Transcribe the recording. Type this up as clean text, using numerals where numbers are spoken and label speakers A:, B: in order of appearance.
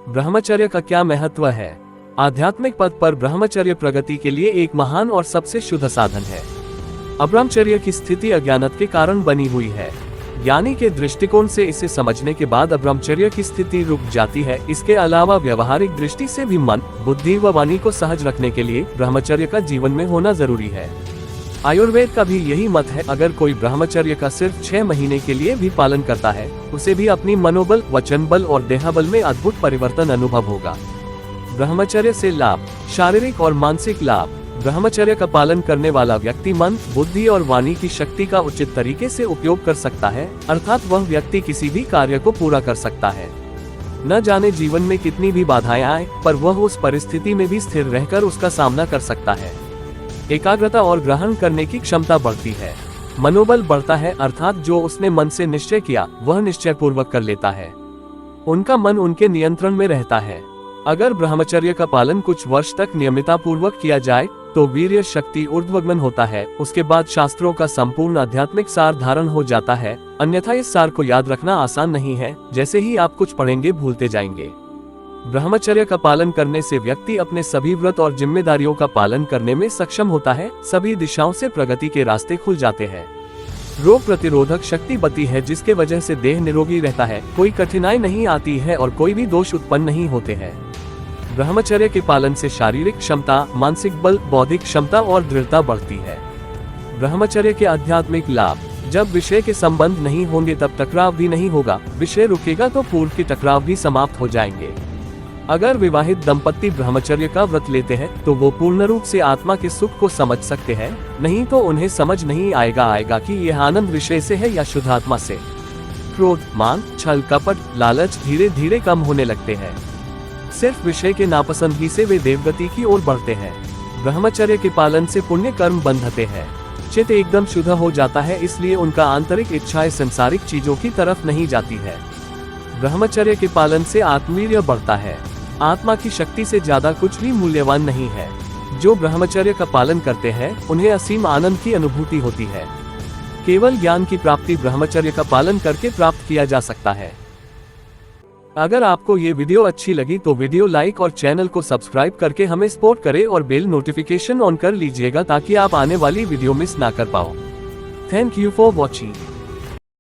A: ब्रह्मचर्य का क्या महत्व है? आध्यात्मिक पद पर ब्रह्मचर्य प्रगति के लिए एक महान और सबसे शुद्ध साधन है। अब्रह्मचर्य की स्थिति अज्ञानत के कारण बनी हुई है। ज्ञानी के दृष्टिकोण से इसे समझने के बाद अब्रह्मचर्य की स्थिति रुक जाती है। इसके अलावा व्यवहारिक दृष्टि से भी मन, बुद्धि व वाणी को सहज रखने के लिए ब्रह्मचर्य का जीवन में होना जरूरी है। आयुर्वेद का भी यही मत है। अगर कोई ब्रह्मचर्य का सिर्फ 6 महीने के लिए भी पालन करता है, उसे भी अपनी मनोबल, वचन बल और देहबल में अद्भुत परिवर्तन अनुभव होगा। ब्रह्मचर्य से लाभ, शारीरिक और मानसिक लाभ। ब्रह्मचर्य का पालन करने वाला व्यक्ति मन, बुद्धि और वाणी की शक्ति का उचित तरीके से उपयोग कर सकता है, अर्थात वह व्यक्ति किसी भी कार्य को पूरा कर सकता है। न जाने जीवन में कितनी भी बाधाएं आए, पर वह उस परिस्थिति में भी स्थिर रहकर उसका सामना कर सकता है। एकाग्रता और ग्रहण करने की क्षमता बढ़ती है। मनोबल बढ़ता है, अर्थात जो उसने मन से निश्चय किया वह निश्चय पूर्वक कर लेता है। उनका मन उनके नियंत्रण में रहता है। अगर ब्रह्मचर्य का पालन कुछ वर्ष तक नियमितता पूर्वक किया जाए तो वीर्य शक्ति ऊर्ध्वगमन होता है। उसके बाद शास्त्रों का संपूर्ण आध्यात्मिक सार धारण हो जाता है। अन्यथा इस सार को याद रखना आसान नहीं है। जैसे ही आप कुछ पढ़ेंगे भूलते जाएंगे। ब्रह्मचर्य का पालन करने से व्यक्ति अपने सभी व्रत और जिम्मेदारियों का पालन करने में सक्षम होता है। सभी दिशाओं से प्रगति के रास्ते खुल जाते हैं। रोग प्रतिरोधक शक्ति बढ़ती है, जिसके वजह से देह निरोगी रहता है। कोई कठिनाई नहीं आती है और कोई भी दोष उत्पन्न नहीं होते हैं। ब्रह्मचर्य के पालन से शारीरिक क्षमता, मानसिक बल, बौद्धिक क्षमता और दृढ़ता बढ़ती है। ब्रह्मचर्य के आध्यात्मिक लाभ। जब विषय के संबंध नहीं होंगे तब टकराव भी नहीं होगा। विषय रुकेगा तो पूर्व के टकराव भी समाप्त हो जाएंगे। अगर विवाहित दंपत्ति ब्रह्मचर्य का व्रत लेते हैं तो वो पूर्ण रूप से आत्मा के सुख को समझ सकते हैं, नहीं तो उन्हें समझ नहीं आएगा कि यह आनंद विषय से है या शुद्ध आत्मा से। क्रोध, मान, छल, कपट, लालच धीरे धीरे कम होने लगते हैं। सिर्फ विषय के नापसंद ही से वे देवगति की ओर बढ़ते हैं। ब्रह्मचर्य के पालन से पुण्य कर्म बंधते हैं। चित्त एकदम शुद्ध हो जाता है, इसलिए उनका आंतरिक इच्छाएं संसारिक चीजों की तरफ नहीं जाती है। ब्रह्मचर्य के पालन से आत्मवीर्य बढ़ता है। आत्मा की शक्ति से ज्यादा कुछ भी मूल्यवान नहीं है। जो ब्रह्मचर्य का पालन करते हैं उन्हें असीम आनंद की अनुभूति होती है। केवल ज्ञान की प्राप्ति ब्रह्मचर्य का पालन करके प्राप्त किया जा सकता है। अगर आपको ये वीडियो अच्छी लगी तो वीडियो लाइक और चैनल को सब्सक्राइब करके हमें सपोर्ट करें और बेल नोटिफिकेशन ऑन कर लीजिएगा ताकि आप आने वाली वीडियो मिस ना कर पाओ। Thank you for watching.